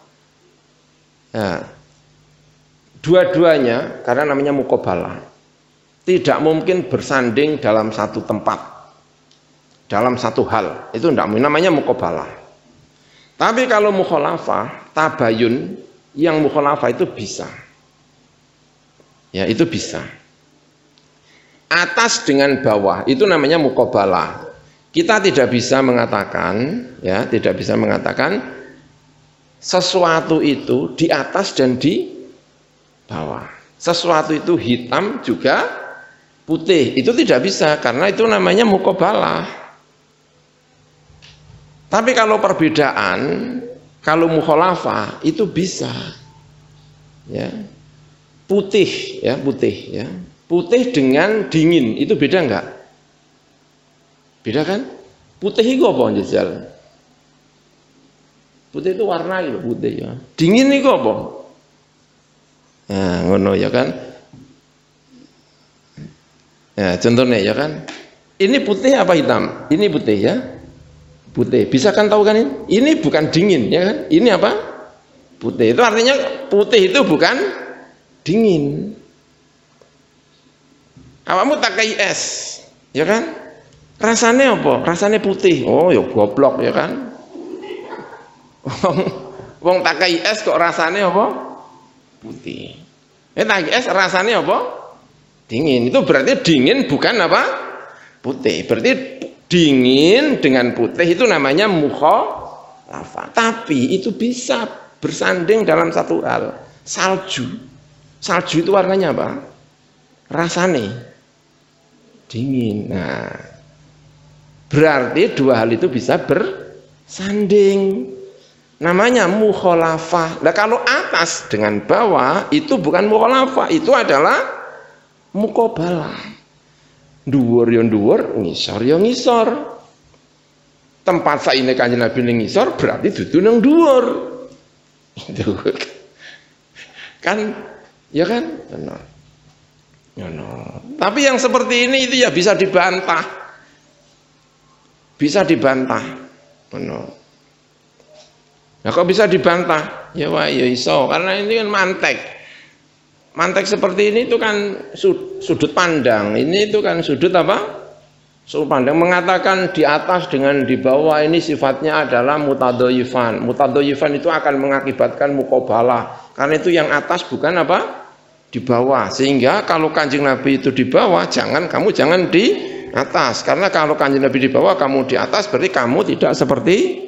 Ya, dua-duanya karena namanya muqabalah tidak mungkin bersanding dalam satu tempat, dalam satu hal, itu tidak namanya muqabalah. Tapi kalau mukhalafah, tabayun yang mukhalafah itu bisa. Ya, itu bisa. Atas dengan bawah itu namanya muqabalah. Kita tidak bisa mengatakan, ya, tidak bisa mengatakan sesuatu itu di atas dan di bawah. Sesuatu itu hitam juga putih. Itu tidak bisa karena itu namanya muqabalah. Tapi kalau perbedaan, kalau mukhalafah itu bisa. Ya. Putih ya, putih ya. Putih dengan dingin itu beda enggak? Beda kan? Putih itu apa jajal? Putih itu warna itu putih ya. Dingin itu apa? Nah, ngono ya kan? Ya, contohnya ya kan? Ini putih apa hitam? Ini putih ya. Putih. Bisa kan tahu kan ini? Ini bukan dingin ya kan? Ini apa? Putih. Itu artinya putih itu bukan dingin. Awakmu tak kei es, ya kan? Rasane apa? Rasane putih. Oh, ya goblok ya kan? Wong tak kei es kok rasane apa? Putih. Tak kei es rasane apa? Dingin. Itu berarti dingin bukan apa? Putih. Berarti dingin dengan putih itu namanya mukhalafah. Tapi itu bisa bersanding dalam satu hal. Salju. Salju itu warnanya apa? Rasane dingin. Nah, berarti dua hal itu bisa bersanding. Namanya mukhalafah. Nah, kalau atas dengan bawah itu bukan mukhalafah, itu adalah muqabalah. Dhuwur ya dhuwur, ngisor ya ngisor. Tempat saine Kanjeng Nabi ning ngisor berarti dudu nang dhuwur. Itu kan ya kan? Benar. Tapi yang seperti ini itu ya bisa dibantah. Bisa dibantah. Benar. Nah, kok bisa dibantah? Ya wah ya iso, karena ini kan mantek. Mantek seperti ini itu kan sudut pandang. Ini itu kan sudut apa? Sudut pandang mengatakan di atas dengan di bawah ini sifatnya adalah mutadhayyifan. Mutadhayyifan itu akan mengakibatkan muqabalah. Karena itu yang atas bukan apa? Di bawah. Sehingga kalau Kanjeng Nabi itu di bawah, kamu jangan di atas. Karena kalau Kanjeng Nabi di bawah, kamu di atas, berarti kamu tidak seperti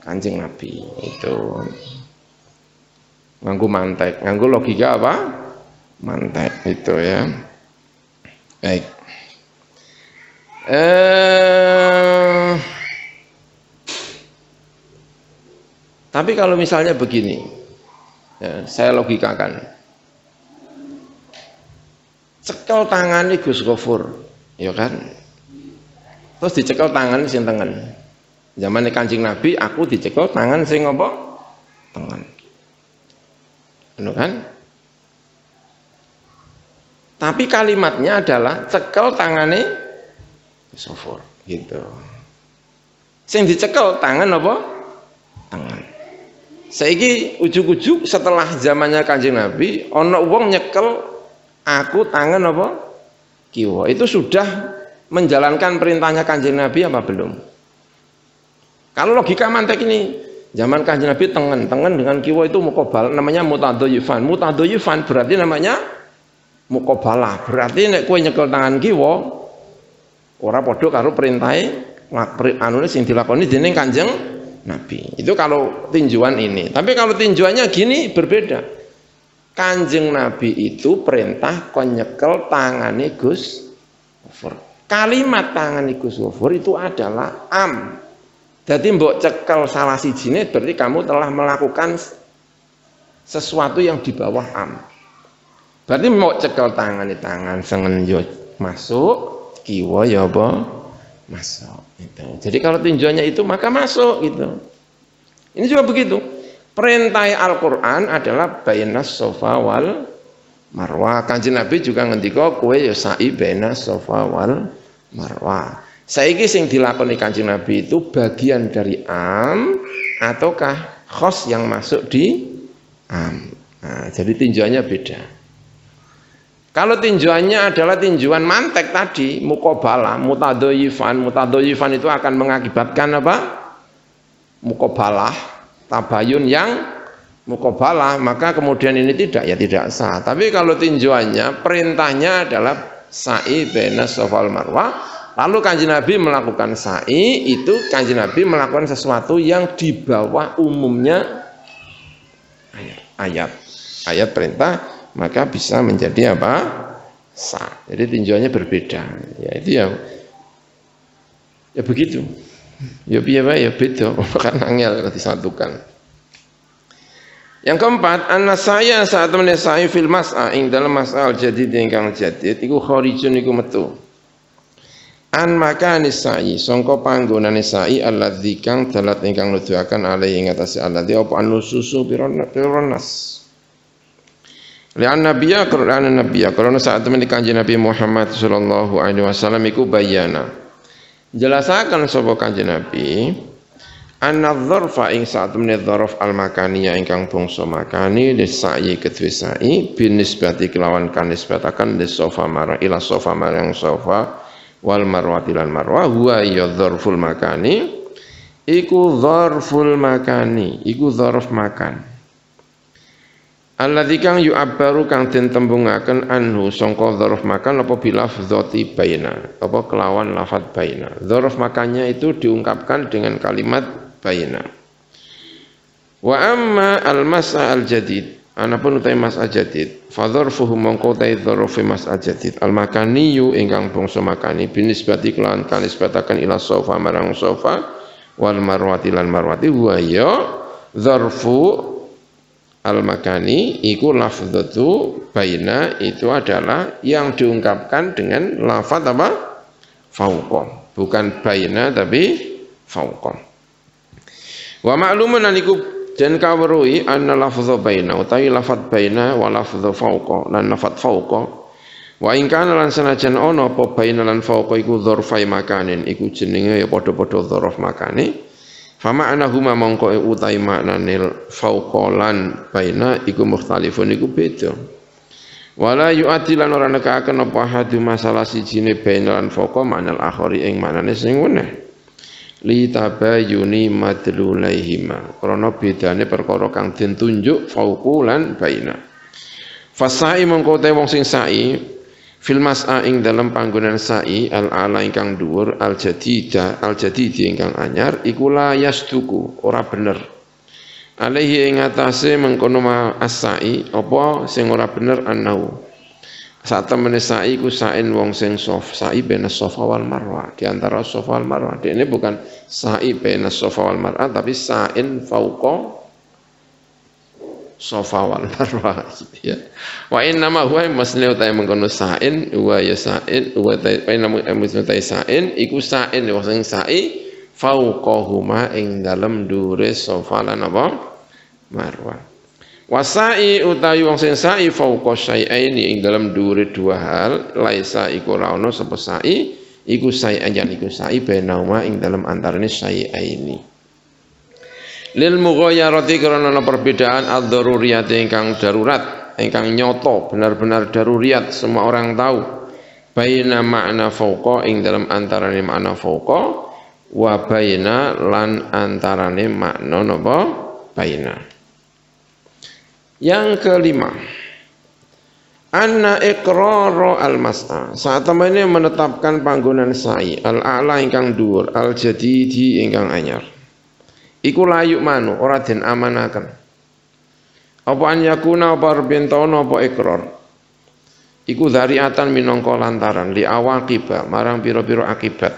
Kanjeng Nabi. Itu nganggo mantek, nganggo logika apa? Mantek itu ya. Baik. Tapi kalau misalnya begini, ya, saya logikakan. Cekel tangan Gus Ghafur, ya kan? Terus dicekel tangan sing tengen. Zaman Kanjeng Nabi, aku dicekel tangan sing apa? Tengen. Benar kan? Tapi kalimatnya adalah cekel tangane Gus Ghafur, gitu. Sing dicekel tangan apa? Tangan. Saiki ujug-ujug setelah zamannya Kanjeng Nabi, ana wong nyekel aku tangan apa? Kiwa. Itu sudah menjalankan perintahnya Kanjeng Nabi apa belum? Kalau logika mantek ini, zaman Kanjeng Nabi tengen dengan kiwa itu muqabal, namanya mutadhayyifan. Mutadhayyifan berarti namanya muqabalah. Berarti nek kowe nyekel tangan kiwa ora padha karo perintahe anune sing dilakoni dening Kanjeng Nabi. Itu kalau tinjuan ini. Tapi kalau tinjuannya gini berbeda. Kanjeng Nabi itu perintah kon nyekel tangane Gus Ghafur. Kalimat tangane Gus Ghafur itu adalah am. Jadi mbok cekel salah sijine berarti kamu telah melakukan sesuatu yang di bawah am. Berarti mbok cekel tangan sengen yo masuk, kiwa ya apa? Masuk gitu. Jadi kalau tinjuannya itu maka masuk gitu. Ini juga begitu. Perintah Al-Quran adalah bainas Safa wal Marwah. Kanjeng Nabi juga ngendika kowe ya sa'i bainas Safa wal Marwah. Saiki sing dilakoni Kanjeng Nabi itu bagian dari am ataukah khos yang masuk di am. Nah, jadi tinjuannya beda. Kalau tinjuannya adalah tinjuan mantek tadi, muqabalah, mutadhayyifan itu akan mengakibatkan apa? Muqabalah. Tabayun yang muqabalah, maka kemudian ini tidak sah. Tapi kalau tinjuannya perintahnya adalah sa'i bainas Safa wal Marwah, lalu Kanjeng Nabi melakukan sa'i, itu Kanjeng Nabi melakukan sesuatu yang di bawah umumnya ayat perintah, maka bisa menjadi apa? Sah. Jadi tinjuannya berbeda. Ya itu ya begitu. Ya piye wae ya beda, kan angel kalau disatukan. Yang keempat, saya saat menesai fil mas'a ing dalam mas'al jadid ingkang jadid iku kharijun iku metu. An makane sa'i sangka panggonane sa'i alladzi kang dalat ingkang nuduhaken alai ing atase alladzi apa anususu pironas. Lian nabiyya Qur'an nabiyya karena saat temen Kanjeng Nabi Muhammad sallallahu alaihi wasallam iku bayana. Jelasakan sapa Kanjeng Nabi An-dzarfa ing saat menit dzaraf al-makaniyah ingkang bangsa makani lisai kedue sa'i binisbati kelawan kan nisbataken lisofa marang ila sofa marang sofa wal marwati lan marwah huwa ya dzarful makani iku dzarful makani iku dzaraf makan alladzi kang yu'abbaru kang den tembungaken anhu sangka dzaraf makan apa bilafdzati baina apa kelawan lafadz baina dzaraf makannya itu diungkapkan dengan kalimat baina. Wa amma al-mas'a al-jadid anapun utai mas al-jadid fa dzarfuhu mongko utai dzarfu mas al-jadid al-makaniyu ingkang bangsa makani binisbati kelawan kan nisbataken ila sofa marang sofa wal marwati lan marwati wa ya dzarfu al-makani iku lafdzatu baina itu adalah yang diungkapkan dengan lafaz apa fauqa bukan baina tapi fauqa. Wa ma'lumun aniku jan kawruhi anna lafdhu baina utawi lafadz baina wa lafdhu fauqa lan lafadz fauqa wa in kana lan sanajan ana apa baina lan fauqa iku dzarfai makanin iku jenenge ya padha-padha dzaraf makane fa ma'nahuma mongko utawi maknane fauqa lan baina iku mukhtalifun iku beda wala yu'adilan ora nekaken apa hadu masalah sijine baina lan fauqa maknal akhari ing maknane sing weneh li tabayuni madlulaihima krana bedane perkara kang den tunjuk fauqu lan baina fasai mongko te wong sing sa'i fil mas'a ing dalam panggonan sa'i al ala ingkang dhuwur al jadidi ingkang anyar iku la yasduku ora bener alaihi ing atase mengkono as-sa'i apa sing ora bener anau saat temene sa'i ku sa'in wong sing sa'i bena sofa wal marwah di antara sofa wal marwah ini bukan sa'i bena sofa wal marwah tapi sa'in fauqa sofa wal marwah gitu ya wa inna ma huwa masliu ta mengkono sa'in wa ya sa'in wa ta sa'in iku sa'in wong sing sa'i fauqahuma ing dalem dure sofa lan apa marwah wasai utawi wong sing sa'i fauqa syai'aini ing dalam dhuwure dua hal laisa iku ora ana sapa sa'i iku sa'i'an iku sa'i bainauma ing dalam antarane syai'aini lil mughayarati karena perbedaan ad-daruriyat ingkang darurat ingkang nyoto benar-benar daruriyat semua orang tahu baina makna fauqa ing dalam antarane makna fauqa wa baina lan antarane makna napa baina. Yang kelima, anna iqrara al-mas'a saat temene menetapkan panggonan sa'i al-a'la ingkang dhuwur al-jadidi ingkang anyar iku layuk manu ora den amanaken apa an yakuna apa rbentono apa iqrar iku dzariatan minangka lantaran li awaqiba marang pira-pira akibat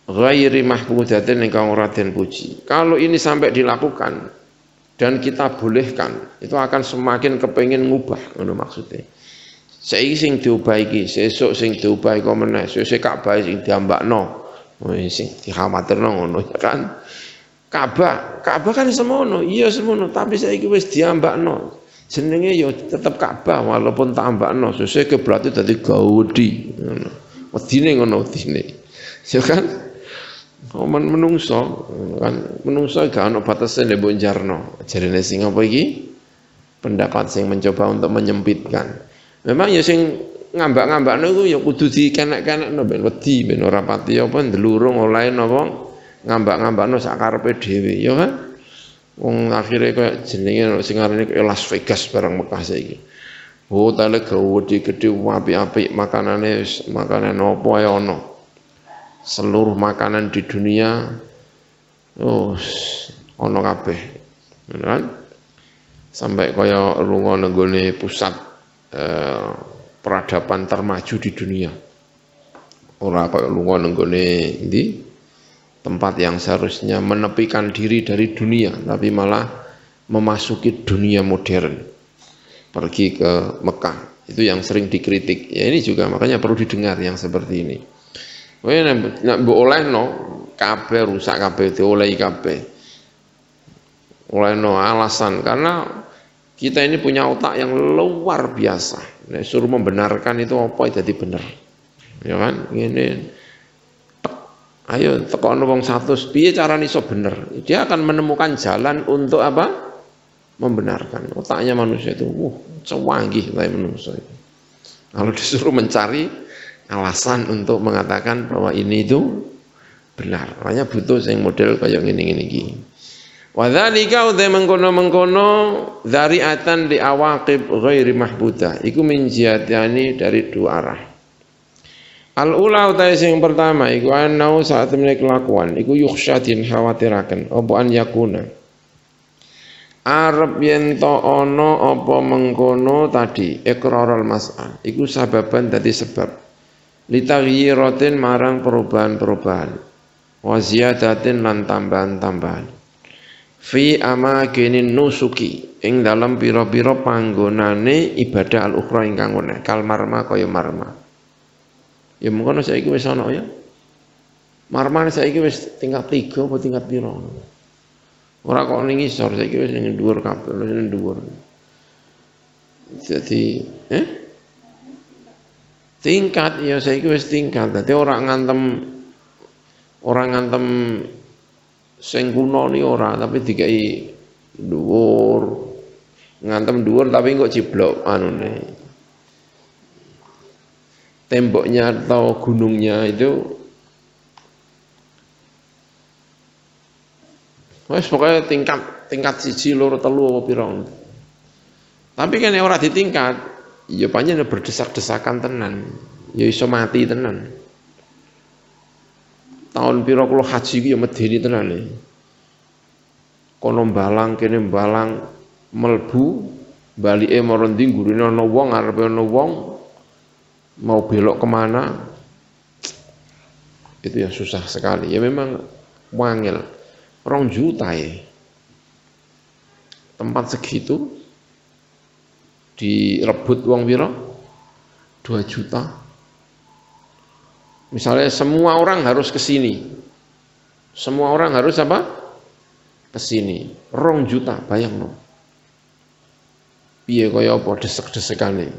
ghairi mahmudatin ingkang ora den puji kalau ini sampai dilakukan dan kita bolehkan itu akan semakin kepengin ngubah ngono maksudnya saiki sing diubah iki sesuk sing diubah kok meneh sesuk Ka'bah sing diambakno sing dikhawatirno ngono ya kan Ka'bah kan semono iya semono tapi saiki wis diambakno jenenge ya tetep Ka'bah walaupun tak ambakno sesuk kiblat dadi gaudi ngono wedine ngono wedine ya kan menungso gak ono batase nek mbok jarno jarene sing apa iki pendapat sing mencoba untuk menyempitkan memang ya sing ngambak-ngambakno iku ya kudu dikenek-kenekno ben wedi ben ora pati apa ndelurung oleh napa ngambak-ngambakno sak karepe dhewe ya kan wong akhire koyo jenenge sing arane Las Vegas barang Mekah saiki hotele gede-gede apik-apik makanane makanan apa ae ono seluruh makanan di dunia ono kabeh kan sampai kaya lunga nenggone pusat peradaban termaju di dunia ora kaya lunga nenggone ndi tempat yang seharusnya menepikan diri dari dunia tapi malah memasuki dunia modern pergi ke Mekah itu yang sering dikritik ya ini juga makanya perlu didengar yang seperti ini. Kowe nek mbok olehno kabeh rusak kabeh diolehi kabeh. Olehno alasan karena kita ini punya otak yang luar biasa. Nek suruh membenarkan itu apa jadi benar. Ya kan? Ngene Ayo tekono wong 100, piye carane iso bener? Dia akan menemukan jalan untuk apa? Membenarkan. Otaknya manusia itu canggih lah manusia itu. Kalau disuruh mencari alasan untuk mengatakan bahwa ini itu benar. Makanya butuh yang model kayak ngene-ngene iki. Wa dzalika udza mengkono-mengkono dzari'atan li awaqib ghairi mahbudah. Iku min jihatiani dari dua arah. Al-ula utai sing pertama iku anau saat temene kelakuan iku yukhsyadin khawatiraken apa an yakuna arep yen to ana apa mengkono tadi iqrarul mas'al iku sababan dadi sebab litaghyiratin marang perubahan-perubahan wa ziyadatin lan tambahan-tambahan fi amakinin nusuki ing dalam pira-pira panggonane ibadah al-ukhra ingkang weneh kal marma kaya marma. Ya mungkin saiki wis ana ya. Marman saiki wis tingkat 3 apa tingkat piro. Ora kok ning isor saiki wis ning dhuwur kabeh, wis ning dhuwur. Jadi, tingkat ya saiki wis tingkat. Dadi ora ngantem sing kuno ni ora, tapi dikai dhuwur. Ngantem dhuwur tapi kok ciblok anune. Temboknya atau gunungnya itu wes pokoknya tingkat siji loro telu apa pira. Tapi kan ora ditingkat, ya pancen berdesak-desakan tenan, ya iso mati tenan. Tahun pira kula haji iki ya medeni tenan e. Kono mbalang kene mbalang melbu balike marang ndi gurine ana wong arepe ana wong mau belok kemana itu yang susah sekali ya memang wangil 2 juta ya tempat segitu direbut uang piro 2 juta misalnya semua orang harus ke sini semua orang harus apa ke sini 2 juta bayang no piye kaya apa desek-desekane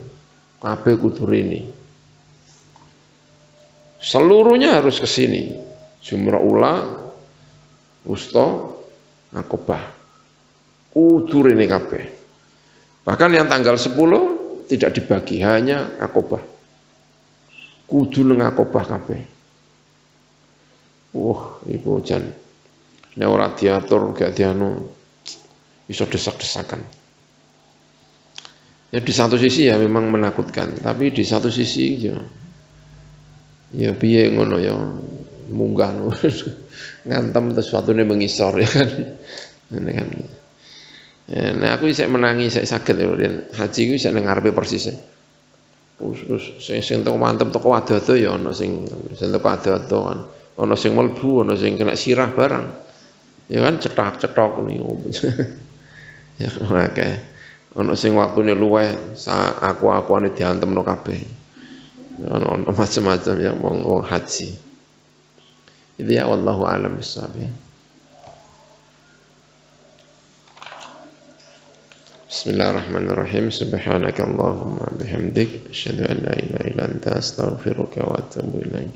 kabeh kudu rene seluruhnya harus ke sini. Jumrah ula, wusta, akobah. Kudu rene kabeh. Bahkan yang tanggal 10 tidak dibagi, hanya akobah. Kudu nang akobah kabeh. Iku jan. Nek ora diatur gak dianu iso desak-desakan. Ya di satu sisi ya memang menakutkan, tapi di satu sisi ya piye ngono ya munggah ngantem sesuatune mengisor ya kan. Ngene kan. Nah aku isih menangi isih saged ya haji ku isih nang ngarepe persis. Terus sing teko mantep teko ado-ado ya ana sing teko ado-ado kan. Ana sing mlebu, ana sing kena sirah barang. Ya kan cetak-cetok niku. Ya oke. Ana sing waktune luweh aku-akuane diantemno kabeh. Ono macam-macam yang wong haji. Itu ya wallahu a'lam bishawab. Bismillahirrahmanirrahim. Subhanakallahumma bihamdik asyhadu an la ilaha illa anta astaghfiruka wa atubu ilaik.